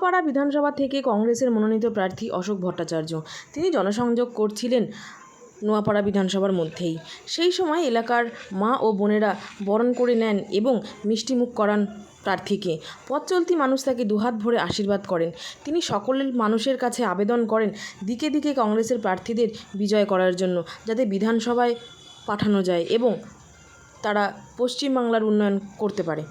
নোয়াপাড়া বিধানসভা থেকে কংগ্রেসের মনোনীত প্রার্থী অশোক ভট্টাচার্য তিনি জনসংযোগ করছিলেন নোয়াপাড়া বিধানসভার মধ্যেই। সেই সময় এলাকার মা ও বোনেরা বরণ করে নেন এবং মিষ্টিমুখ করান প্রার্থীকে। পথ চলতি মানুষ তাকে দুহাত ভরে আশীর্বাদ করেন। তিনি সকলের মানুষের কাছে আবেদন করেন দিকে দিকে কংগ্রেসের প্রার্থীদের বিজয় করার জন্য, যাতে বিধানসভায় পাঠানো যায় এবং তারা পশ্চিমবাংলার উন্নয়ন করতে পারে।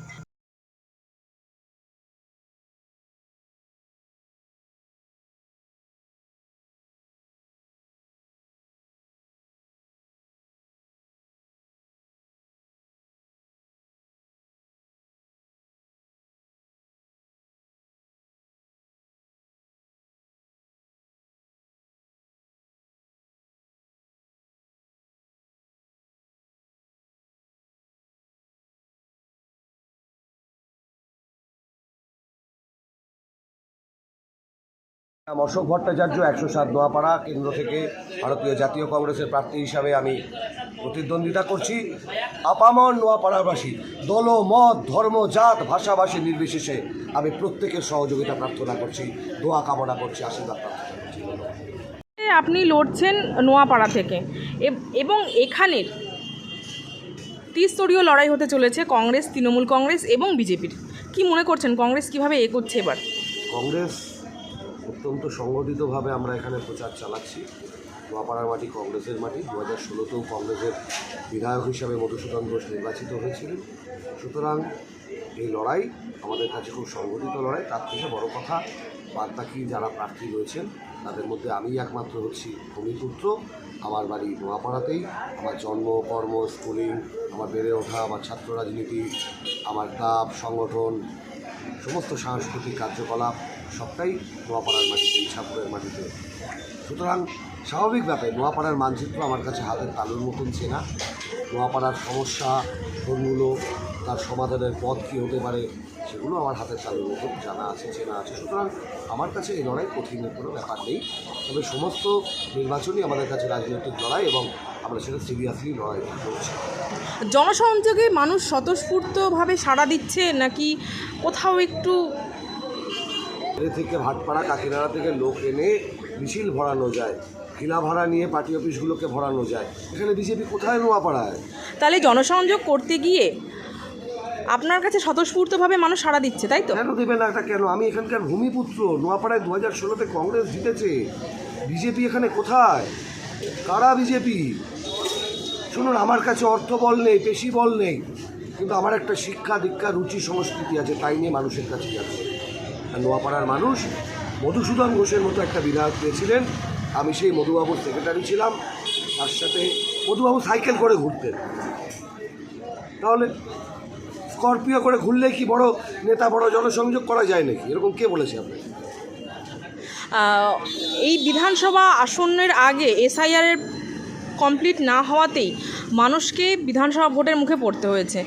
অশোক ভট্টাচার্য 107 নোয়াপাড়া কেন্দ্র থেকে ভারতীয় জাতীয় কংগ্রেসের প্রার্থী হিসাবে আমি প্রতিদ্বন্দ্বিতা করছি। আপামর নোয়াপাড়াবাসী দল মত ধর্ম জাত ভাষাভাষী নির্বিশেষে আমি প্রত্যেকের সহযোগিতা প্রার্থনা করছি, দোয়া কামনা করছি, আশীর্বাদ প্রার্থনা করছি। আপনি লড়ছেন নোয়াপাড়া থেকে এবং এখানের ত্রিস্তরীয় লড়াই হতে চলেছে কংগ্রেস, তৃণমূল কংগ্রেস এবং বিজেপির। কি মনে করছেন কংগ্রেস কিভাবে এগোচ্ছে এবার? কংগ্রেস অত্যন্ত সংগঠিতভাবে আমরা এখানে প্রচার চালাচ্ছি। নোয়াপাড়ার মাটি কংগ্রেসের মাটি। 2016তেও কংগ্রেসের বিধায়ক হিসাবে মধুসূদন ঘোষ নির্বাচিত হয়েছিলেন। সুতরাং এই লড়াই আমাদের কাছে খুব সংগঠিত লড়াই। তার থেকে বড় কথা, বাদবাকি যারা প্রার্থী রয়েছেন তাদের মধ্যে আমি একমাত্র হচ্ছি ভূমিপুত্র। আমার বাড়ি নোয়াপাড়াতেই, আমার জন্ম, কর্ম, স্কুলিং, আমার বেড়ে ওঠা, আমার ছাত্র রাজনীতি, আমার ক্লাব সংগঠন, সমস্ত সাংস্কৃতিক কার্যকলাপ সবটাই নোয়াপাড়ার মাটিতে, ইছাপুরের মাটিতে। সুতরাং স্বাভাবিক ব্যাপারে নোয়াপাড়ার মানচিত্র আমার কাছে হাতের তালুর মতন চেনা। নোয়াপাড়ার সমস্যা কোনগুলো, তার সমাধানের পথ কী হতে পারে, সেগুলো আমার হাতের তালুর মতন জানা আছে, চেনা আছে। সুতরাং আমার কাছে এই লড়াই কঠিনের কোনো ব্যাপার নেই। তবে সমস্ত নির্বাচনই আমাদের কাছে রাজনৈতিক লড়াই এবং আমরা সেটা সিরিয়াসলি লড়াই করছি। জনসংযোগে মানুষ স্বতঃস্ফূর্তভাবে সাড়া দিচ্ছে নাকি কোথাও একটু থেকে ভাটপাড়া কাকিনাড়া থেকে লোক এনে মিছিল ভরানো যায়, কিলা ভাড়া নিয়ে পার্টি অফিসগুলোকে ভরানো যায়, এখানে বিজেপি কোথায় নোয়াপাড়ায়? তাহলে জনসংযোগ করতে গিয়ে আপনার কাছে স্বতঃস্ফূর্তভাবে মানুষ সাড়া দিচ্ছে, তাই তো? কেন দেবে না? এটা কেন? আমি এখানকার ভূমিপুত্র। নোয়াপাড়ায় 2016তে কংগ্রেস জিতেছে। বিজেপি এখানে কোথায়? কারা বিজেপি? শুনুন, আমার কাছে অর্থবল নেই, পেশি বল নেই, কিন্তু আমার একটা শিক্ষা দীক্ষা রুচি সংস্কৃতি আছে, তাই নিয়ে মানুষের কাছে যাচ্ছে। আর নোয়াপাড়ার মানুষ মধুসূদন ঘোষের মতো একটা বিধায়ক পেয়েছিলেন। আমি সেই মধুবাবুর সেক্রেটারি ছিলাম। তার সাথে মধুবাবু সাইকেল করে ঘুরতেন। তাহলে স্করপিও করে ঘুরলে কি বড় নেতা, বড় জনসংযোগ করা যায় নাকি? এরকম কে বলেছে আপনাকে? এই বিধানসভা আসনের আগে এসআইআরের কমপ্লিট না হওয়াতেই মানুষকে বিধানসভা ভোটের মুখে পড়তে হয়েছে।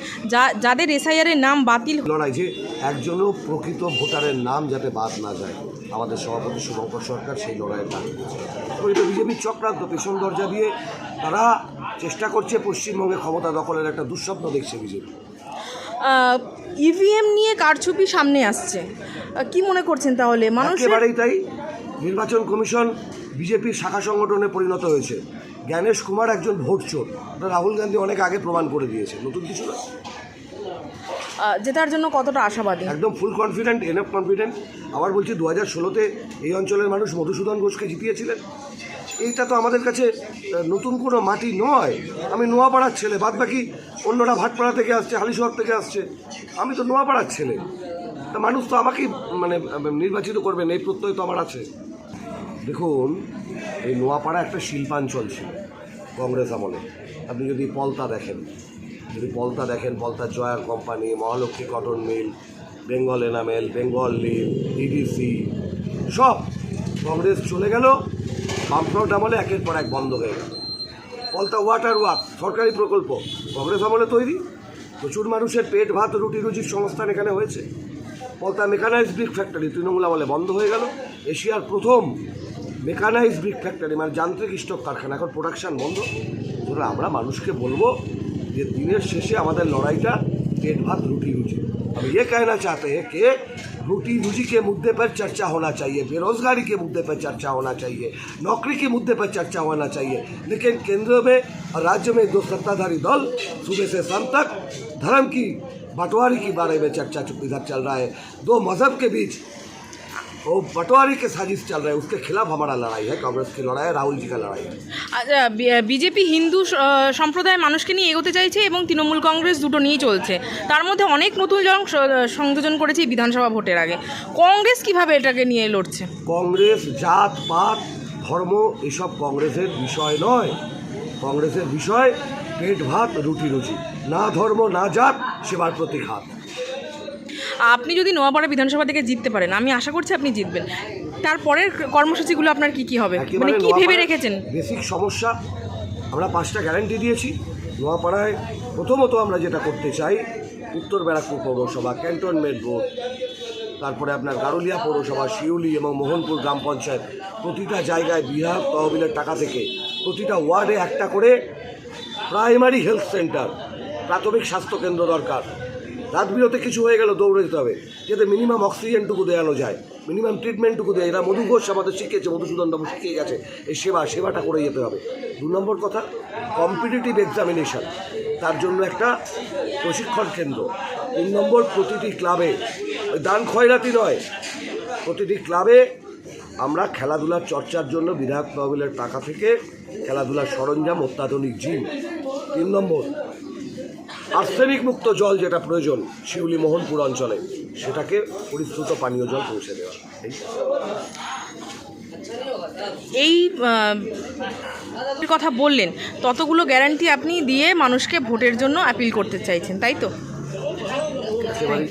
যাদের এসআইআরের নাম বাতিল লড়াই, যে একজনও প্রকৃত ভোটারের নাম যাতে বাদ না যায়, আমাদের সভাপতি শুভঙ্কর সরকার সেই লড়াইয়ের দাঁড় করেছে। তো এটা বিজেপির চক্রান্ত, পেছন দরজা দিয়ে তারা চেষ্টা করছে পশ্চিমবঙ্গে ক্ষমতা দখলের একটা দুঃস্বপ্ন দেখছে বিজেপি। ইভিএম নিয়ে কারচুপি সামনে আসছে, কি মনে করছেন তাহলে? মানুষ একেবারেই তাই। নির্বাচন কমিশন বিজেপির শাখা সংগঠনে পরিণত হয়েছে। জ্ঞানেশ কুমার একজন ভোট চোর, রাহুল গান্ধী অনেক আগে প্রমাণ করে দিয়েছে, নতুন কিছু না। জেতার জন্য কতটা আশাবাদী? একদম ফুল কনফিডেন্ট, এনএফ কনফিডেন্ট। আবার বলছি, 2016তে এই অঞ্চলের মানুষ মধুসূদন ঘোষকে জিতিয়েছিলেন। এইটা তো আমাদের কাছে নতুন কোনো মাটি নয়। আমি নোয়াপাড়ার ছেলে, বাদ বাকি অন্যরা ভাটপাড়া থেকে আসছে, হালিশহর থেকে আসছে, আমি তো নোয়াপাড়ার ছেলে। তা মানুষ তো আমাকেই নির্বাচিত করবেন, এই প্রত্যয় তো আমার আছে। দেখুন, এই নোয়াপাড়া একটা শিল্পাঞ্চল ছিল কংগ্রেস আমলে। আপনি যদি পলতা দেখেন, পলতা জয়ার company, Mahalakshmi cotton mill, Bengal enamel, Bengal লিভ, ডিডিসি সব কংগ্রেস চলে গেল। বামফ্রন্ট আমলে একের পর এক বন্ধ হয়ে গেল। পলতা ওয়াটার ওয়ার্ক সরকারি প্রকল্প কংগ্রেস আমলে তৈরি, প্রচুর মানুষের পেট ভাত রুটি রুজির সংস্থান এখানে হয়েছে। Palta mechanise brick factory Trinamool আমলে বন্ধ হয়ে গেল। এশিয়ার প্রথম মেকানাইজ ব্রিক ফ্যাক্টরি, মানে যান্ত্রিক স্টক কারখানা, এখন প্রোডাকশান বন্ধ। ধরো আমরা মানুষকে বলবো যে দিনের শেষে আমাদের লড়াইটা पेट भात रोटी रुजी। हम ये कहना चाहते हैं कि रोटी रुजी के मुद्दे पर चर्चा होना चाहिए, बेरोजगारी के मुद्दे पर चर्चा होना चाहिए, नौकरी के मुद्दे पर चर्चा होना चाहिए, लेकिन केंद्र में और राज्य में दो सत्ताधारी दल सुबह से शाम तक धर्म की बंटवारे के बारे में चर्चा इधर चल रहा है। दो मजहब के बीच वो बंटवारे के साजिश चल रहा है, उसके खिलाफ हमारा लड़ाई है, कांग्रेस की लड़ाई है, राहुल जी का लड़ाई है। আচ্ছা, বিজেপি হিন্দু সম্প্রদায়ের মানুষকে নিয়ে এগোতে চাইছে এবং তৃণমূল কংগ্রেস দুটো নিয়েই চলছে। তার মধ্যে অনেক নতুন জন সংযোজন করেছে এই বিধানসভা ভোটের আগে। কংগ্রেস কিভাবে এটাকে নিয়ে লড়ছে? কংগ্রেস জাত পাত ধর্ম এসব কংগ্রেসের বিষয় নয়। কংগ্রেসের বিষয় পেট ভাত রুটি রুজি, না ধর্ম না জাত, সেবার প্রতি হাত। আপনি যদি নোয়াপাড়া বিধানসভা থেকে জিততে পারেন, আমি আশা করছি আপনি জিতবেন, তারপরের কর্মসূচিগুলো আপনার কি কি হবে, মানে কি ভেবে রেখেছেন? বেসিক সমস্যা আমরা 5টা গ্যারান্টি দিয়েছি নোয়াপাড়ায়। প্রথমত আমরা যেটা করতে চাই, উত্তর ব্যারাকপুর পৌরসভা, ক্যান্টনমেন্ট রোড, তারপরে আপনার গারুলিয়া পৌরসভা, শিউলি এবং মোহনপুর গ্রাম পঞ্চায়েত, প্রতিটা জায়গায় বিধায়ক তহবিলের টাকা থেকে প্রতিটা ওয়ার্ডে একটা করে প্রাইমারি হেলথ সেন্টার, প্রাথমিক স্বাস্থ্যকেন্দ্র দরকার। রাত বিরতে কিছু হয়ে গেল দৌড়ে যেতে হবে, যাতে মিনিমাম অক্সিজেনটুকু দেওয়ানো যায়, মিনিমাম ট্রিটমেন্টটুকু দেয়। এরা মধু ঘোষ আমাদের শিখিয়েছে, মধুসূদন বাবু শিখিয়ে গেছে এই সেবাটা করে যেতে হবে। 2 নম্বর কথা, কম্পিটিটিভ এক্সামিনেশন, তার জন্য একটা প্রশিক্ষণ কেন্দ্র। 3 নম্বর, প্রতিটি ক্লাবে, ওই দান খয়রাতি নয়, প্রতিটি ক্লাবে আমরা খেলাধুলার চর্চার জন্য বিধায়ক তহবিলের টাকা থেকে খেলাধুলার সরঞ্জাম, অত্যাধুনিক জিম। 3 নম্বর, আর্সেনিক মুক্ত জল যেটা প্রয়োজন শিউলি মোহনপুর অঞ্চলে, সেটাকে পরিশ্রুত পানীয় জল পৌঁছে দেওয়া। এই কথা বললেন, ততগুলো গ্যারান্টি আপনি দিয়ে মানুষকে ভোটের জন্য অ্যাপিল করতে চাইছেন, তাই তো? একেবারেই